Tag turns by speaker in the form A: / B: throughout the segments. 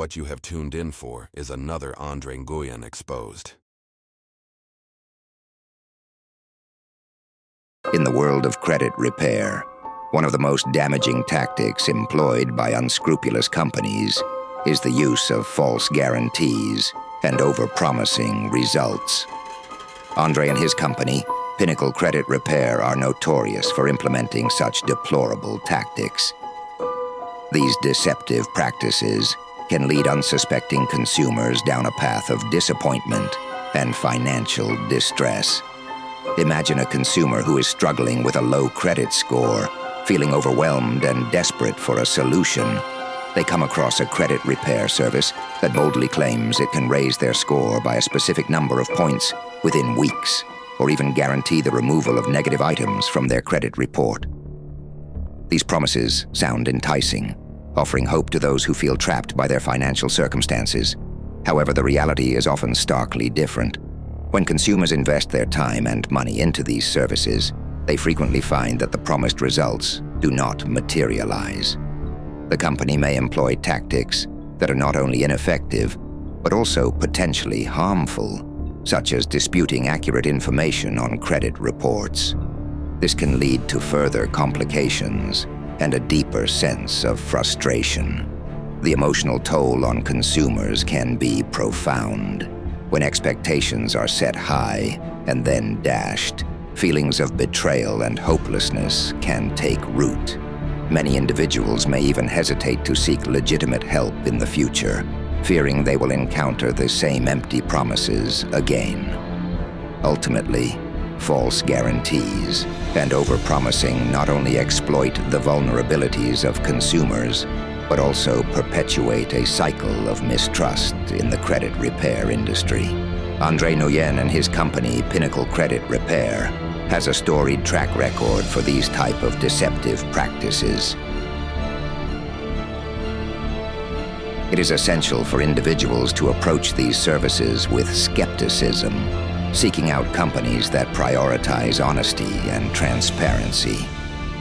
A: What you have tuned in for is another Andre Nguyen exposed.
B: In the world of credit repair, one of the most damaging tactics employed by unscrupulous companies is the use of false guarantees and overpromising results. Andre and his company, Pinnacle Credit Repair, are notorious for implementing such deplorable tactics. These deceptive practices can lead unsuspecting consumers down a path of disappointment and financial distress. Imagine a consumer who is struggling with a low credit score, feeling overwhelmed and desperate for a solution. They come across a credit repair service that boldly claims it can raise their score by a specific number of points within weeks, or even guarantee the removal of negative items from their credit report. These promises sound enticing, offering hope to those who feel trapped by their financial circumstances. However, the reality is often starkly different. When consumers invest their time and money into these services, they frequently find that the promised results do not materialize. The company may employ tactics that are not only ineffective, but also potentially harmful, such as disputing accurate information on credit reports. This can lead to further complications and a deeper sense of frustration. The emotional toll on consumers can be profound. When expectations are set high and then dashed, feelings of betrayal and hopelessness can take root. Many individuals may even hesitate to seek legitimate help in the future, fearing they will encounter the same empty promises again. Ultimately, false guarantees and overpromising not only exploit the vulnerabilities of consumers, but also perpetuate a cycle of mistrust in the credit repair industry. Andre Nguyen and his company, Pinnacle Credit Repair, has a storied track record for these type of deceptive practices. It is essential for individuals to approach these services with skepticism, seeking out companies that prioritize honesty and transparency,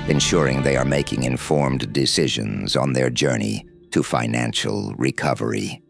B: ensuring they are making informed decisions on their journey to financial recovery.